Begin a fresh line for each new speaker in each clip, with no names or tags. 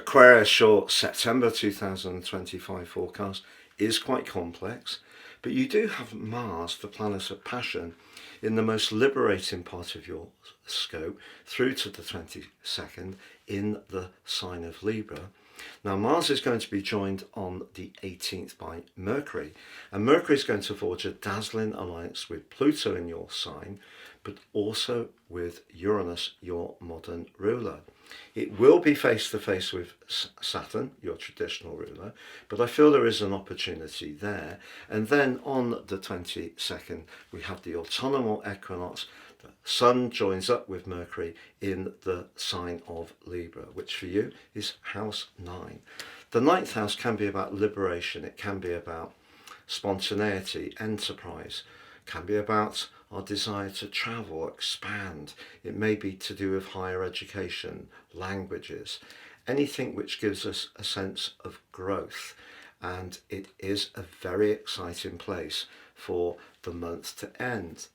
Aquarius, your September 2025 forecast is quite complex, but you do have Mars, the planet of passion, in the most liberating part of your scope through to the 22nd in the sign of Libra. Now, Mars is going to be joined on the 18th by Mercury, and Mercury is going to forge a dazzling alliance with Pluto in your sign, but also with Uranus, your modern ruler. It will be face to face with Saturn, your traditional ruler, but I feel there is an opportunity there. And then on the 22nd, we have the autumnal equinox. The Sun joins up with Mercury in the sign of Libra, which for you is house 9. The 9th house can be about liberation. It can be about spontaneity, enterprise. It can be about our desire to travel, expand. It may be to do with higher education, languages, anything which gives us a sense of growth. And it is a very exciting place for the month to end.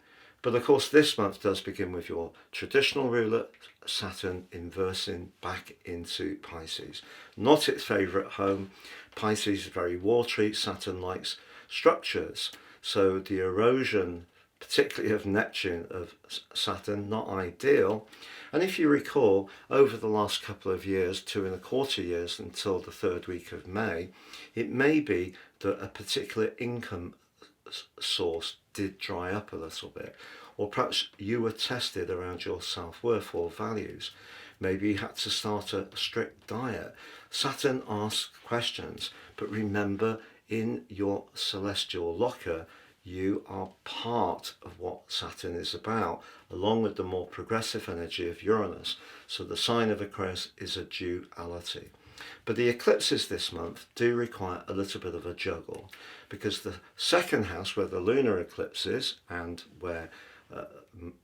But of course, this month does begin with your traditional ruler, Saturn, inversing back into Pisces. Not its favourite home. Pisces is very watery. Saturn likes structures. So the erosion, particularly of Neptune, of Saturn, not ideal. And if you recall, over the last couple of years, 2.25 years until the third week of May, it may be that a particular income source did dry up a little bit, or perhaps you were tested around your self-worth or values. Maybe you had to start a strict diet. Saturn asks questions, but remember, in your celestial locker, you are part of what Saturn is about, along with the more progressive energy of Uranus. So the sign of Aquarius is a duality. But the eclipses this month do require a little bit of a juggle, because the second house, where the lunar eclipse is and where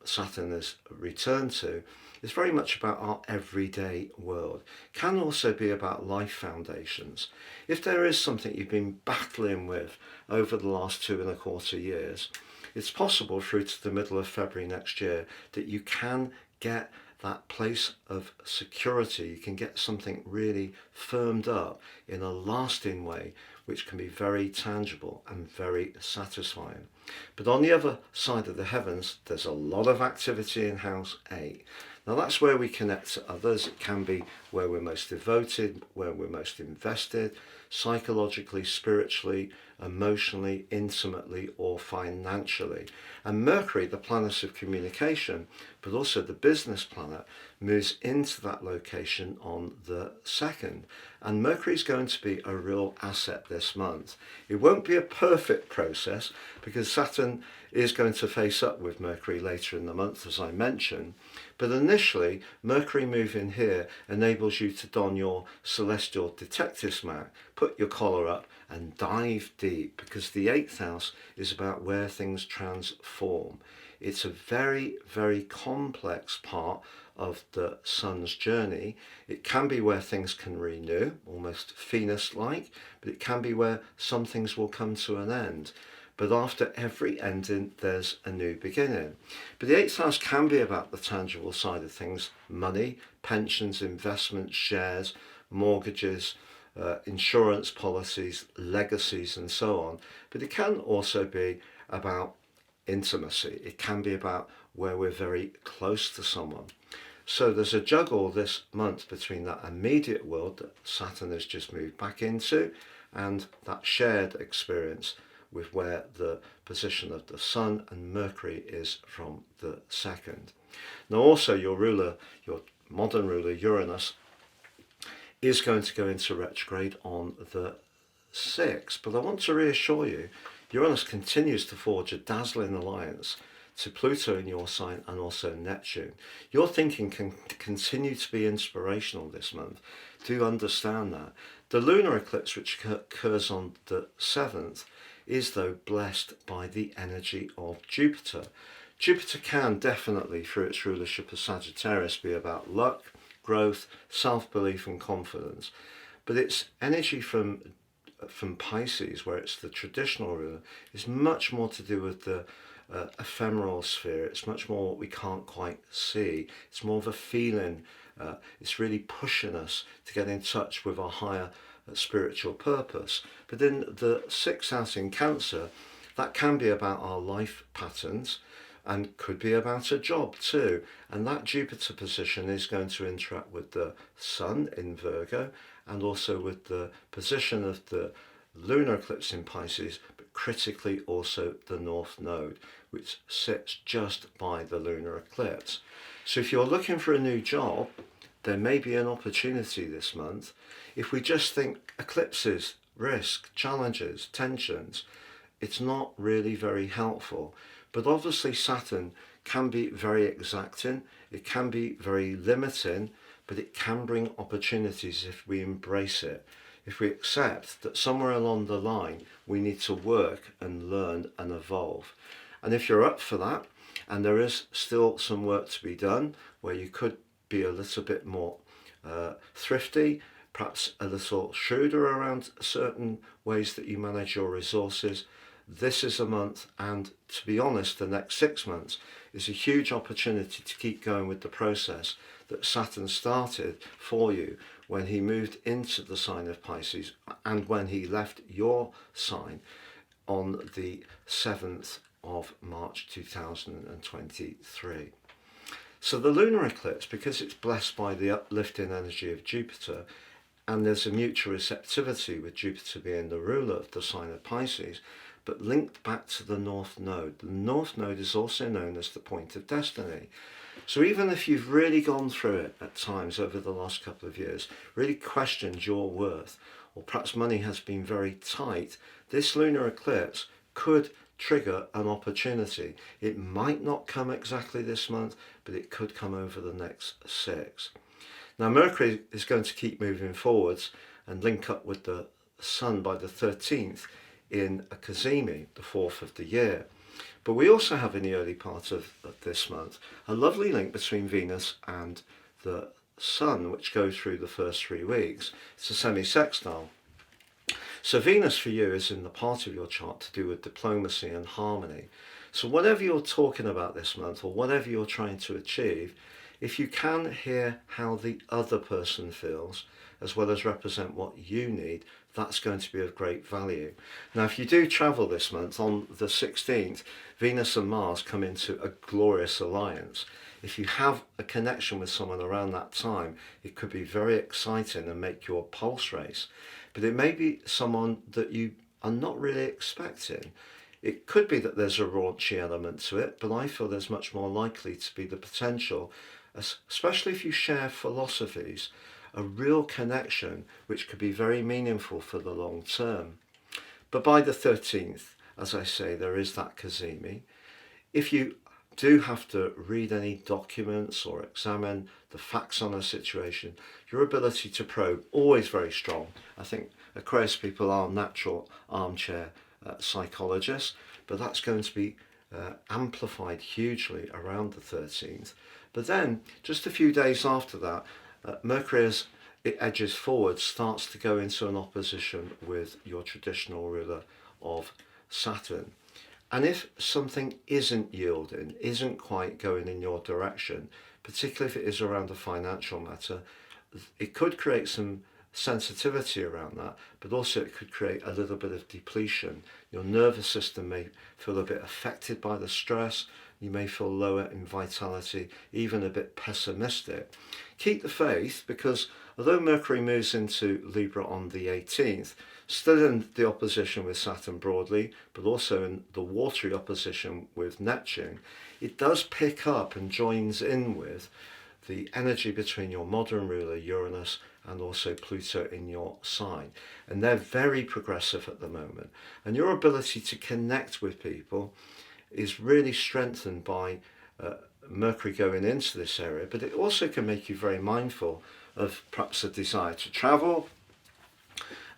Saturn is returned to, is very much about our everyday world. Can also be about life foundations. If there is something you've been battling with over the last 2.25 years, it's possible through to the middle of February next year that you can get that place of security. You can get something really firmed up in a lasting way, which can be very tangible and very satisfying. But on the other side of the heavens, there's a lot of activity in house 8. Now that's where we connect to others. It can be where we're most devoted, where we're most invested, psychologically, spiritually, emotionally, intimately, or financially. And Mercury, the planet of communication, but also the business planet, moves into that location on the 2nd. And Mercury is going to be a real asset this month. It won't be a perfect process, because Saturn is going to face up with Mercury later in the month, as I mentioned. But initially, Mercury moving here enables you to don your celestial detective's mat, put your collar up and dive deep, because the 8th house is about where things transform. It's a very, very complex part of the sun's journey. It can be where things can renew, almost Venus-like, but it can be where some things will come to an end. But after every ending, there's a new beginning. But the 8th house can be about the tangible side of things: money, pensions, investments, shares, mortgages, insurance policies, legacies, and so on. But it can also be about intimacy. It can be about where we're very close to someone. So there's a juggle this month between that immediate world that Saturn has just moved back into and that shared experience with where the position of the Sun and Mercury is from the 2nd. Now also your ruler, your modern ruler, Uranus, is going to go into retrograde on the 6th. But I want to reassure you, Uranus continues to forge a dazzling alliance to Pluto in your sign and also Neptune. Your thinking can continue to be inspirational this month. Do understand that. The lunar eclipse, which occurs on the 7th, is though blessed by the energy of Jupiter. Jupiter can definitely, through its rulership of Sagittarius, be about luck, growth, self-belief and confidence. But its energy from Pisces, where it's the traditional ruler, is much more to do with the ephemeral sphere. It's much more what we can't quite see. It's more of a feeling, It's really pushing us to get in touch with our higher spiritual purpose. But in the 6th house in Cancer, that can be about our life patterns and could be about a job too. And that Jupiter position is going to interact with the Sun in Virgo and also with the position of the lunar eclipse in Pisces, but critically also the North Node, which sits just by the lunar eclipse. So if you're looking for a new job, there may be an opportunity this month. If we just think eclipses, risk, challenges, tensions, it's not really very helpful. But obviously Saturn can be very exacting, it can be very limiting, but it can bring opportunities if we embrace it. If we accept that somewhere along the line we need to work and learn and evolve. And if you're up for that, and there is still some work to be done, where you could be a little bit more thrifty, perhaps a little shrewder around certain ways that you manage your resources, this is a month, and to be honest, the next 6 months is a huge opportunity to keep going with the process that Saturn started for you when he moved into the sign of Pisces and when he left your sign on the 7th of March 2023. So the lunar eclipse, because it's blessed by the uplifting energy of Jupiter, and there's a mutual receptivity with Jupiter being the ruler of the sign of Pisces, but linked back to the North Node. The North Node is also known as the point of destiny. So even if you've really gone through it at times over the last couple of years, really questioned your worth, or perhaps money has been very tight, this lunar eclipse could trigger an opportunity. It might not come exactly this month, but it could come over the next 6. Now Mercury is going to keep moving forwards and link up with the Sun by the 13th in a Cazimi, the 4th of the year. But we also have in the early part of this month a lovely link between Venus and the Sun, which goes through the first 3 weeks. It's a semi-sextile. So Venus for you is in the part of your chart to do with diplomacy and harmony. So whatever you're talking about this month, or whatever you're trying to achieve, if you can hear how the other person feels, as well as represent what you need, that's going to be of great value. Now, if you do travel this month, on the 16th, Venus and Mars come into a glorious alliance. If you have a connection with someone around that time, it could be very exciting and make your pulse race. But it may be someone that you are not really expecting. It could be that there's a raunchy element to it, but I feel there's much more likely to be the potential, especially if you share philosophies, a real connection which could be very meaningful for the long term. But by the 13th, as I say, there is that Cazimi. If you do have to read any documents or examine the facts on a situation, your ability to probe, always very strong. I think Aquarius people are natural armchair psychologists, but that's going to be amplified hugely around the 13th. But then, just a few days after that, Mercury, as it edges forward, starts to go into an opposition with your traditional ruler of Saturn. And if something isn't yielding, isn't quite going in your direction, particularly if it is around a financial matter, it could create some sensitivity around that, but also it could create a little bit of depletion. Your nervous system may feel a bit affected by the stress. You may feel lower in vitality, even a bit pessimistic. Keep the faith, because although Mercury moves into Libra on the 18th, still in the opposition with Saturn broadly, but also in the watery opposition with Neptune, it does pick up and joins in with the energy between your modern ruler Uranus and also Pluto in your sign. And they're very progressive at the moment. And your ability to connect with people is really strengthened by Mercury going into this area, but it also can make you very mindful of perhaps a desire to travel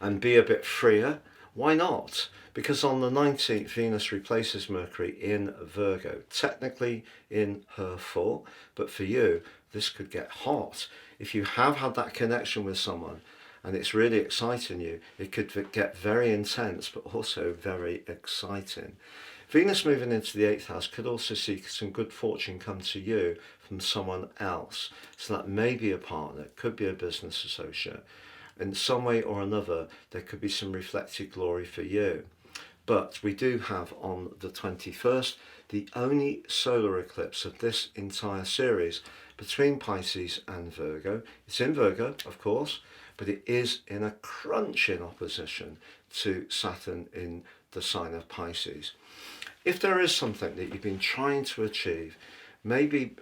and be a bit freer. Why not? Because on the 19th, Venus replaces Mercury in Virgo, technically in her full, but for you, this could get hot. If you have had that connection with someone and it's really exciting you, it could get very intense but also very exciting. Venus moving into the 8th house could also see some good fortune come to you from someone else. So that may be a partner, could be a business associate. In some way or another, there could be some reflected glory for you. But we do have on the 21st the only solar eclipse of this entire series between Pisces and Virgo. It's in Virgo, of course, but it is in a crunching opposition to Saturn in the sign of Pisces. If there is something that you've been trying to achieve, maybe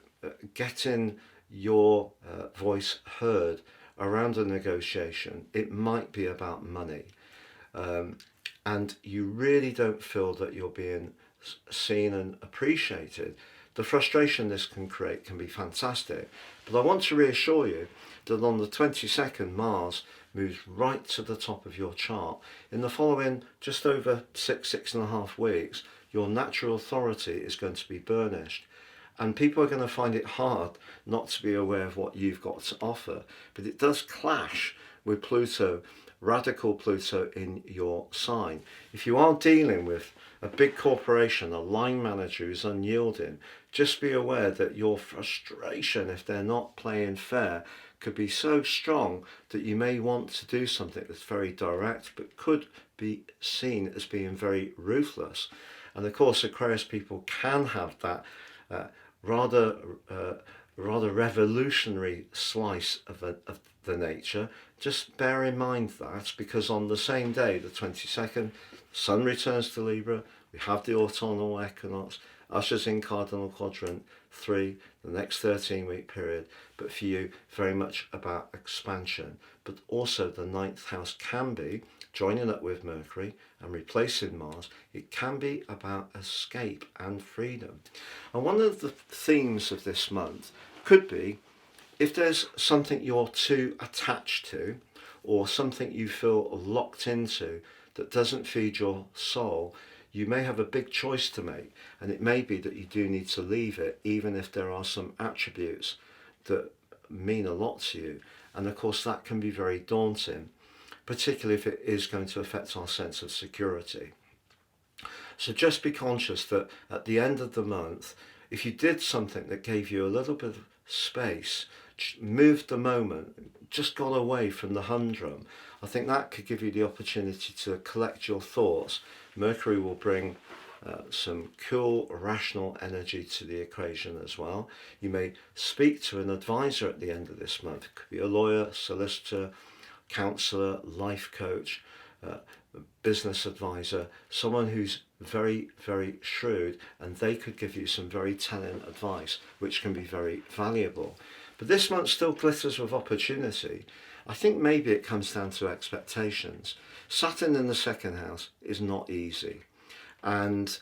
getting your voice heard around a negotiation, it might be about money, and you really don't feel that you're being seen and appreciated, the frustration this can create can be fantastic. But I want to reassure you that on the 22nd, Mars moves right to the top of your chart. In the following just over 6.5 weeks, your natural authority is going to be burnished. And people are going to find it hard not to be aware of what you've got to offer. But it does clash with Pluto, radical Pluto in your sign. If you are dealing with a big corporation, a line manager who's unyielding, just be aware that your frustration, if they're not playing fair, could be so strong that you may want to do something that's very direct, but could be seen as being very ruthless. And of course, Aquarius people can have that rather revolutionary slice of the nature. Just bear in mind that, because on the same day, the 22nd, Sun returns to Libra, we have the autumnal equinox, ushers in cardinal quadrant 3, the next 13-week period. But for you, very much about expansion. But also the 9th house can be joining up with Mercury and replacing Mars. It can be about escape and freedom. And one of the themes of this month could be, if there's something you're too attached to, or something you feel locked into that doesn't feed your soul, you may have a big choice to make, and it may be that you do need to leave it, even if there are some attributes that mean a lot to you. And of course that can be very daunting, particularly if it is going to affect our sense of security. So just be conscious that at the end of the month, if you did something that gave you a little bit of space, moved the moment, just got away from the humdrum, I think that could give you the opportunity to collect your thoughts. Mercury will bring some cool, rational energy to the equation as well. You may speak to an advisor at the end of this month. It could be a lawyer, solicitor, counsellor, life coach, business advisor, someone who's very, very shrewd, and they could give you some very telling advice, which can be very valuable. But this month still glitters with opportunity. I think maybe it comes down to expectations. Saturn in the 2nd house is not easy. And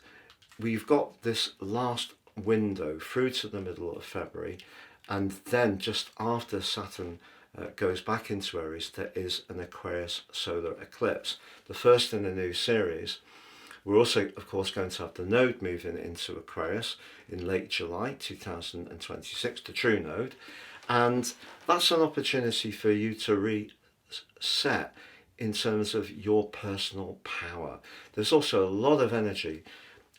we've got this last window through to the middle of February. And then just after Saturn goes back into Aries, there is an Aquarius solar eclipse, the first in a new series. We're also, of course, going to have the node moving into Aquarius in late July 2026, the true node. And that's an opportunity for you to reset in terms of your personal power. There's also a lot of energy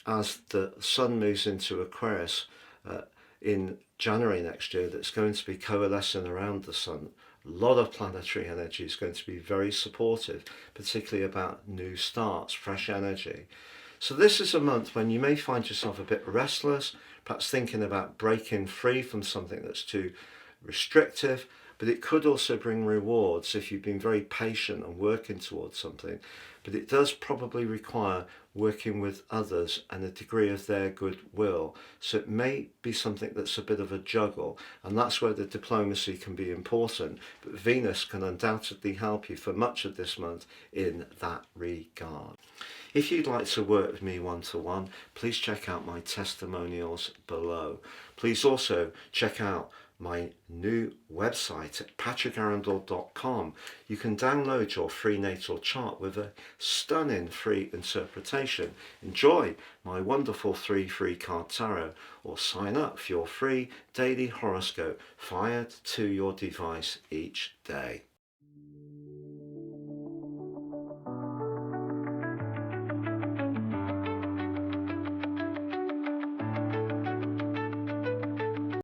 as the Sun moves into Aquarius in January next year that's going to be coalescing around the Sun. A lot of planetary energy is going to be very supportive, particularly about new starts, fresh energy. So this is a month when you may find yourself a bit restless, perhaps thinking about breaking free from something that's too restrictive, but it could also bring rewards if you've been very patient and working towards something. But it does probably require working with others and a degree of their goodwill. So it may be something that's a bit of a juggle, and that's where the diplomacy can be important. But Venus can undoubtedly help you for much of this month in that regard. If you'd like to work with me one-to-one, please check out my testimonials below. Please also check out my new website at patrickarundell.com. You can download your free natal chart with a stunning free interpretation. Enjoy my wonderful 3 free card tarot, or sign up for your free daily horoscope fired to your device each day.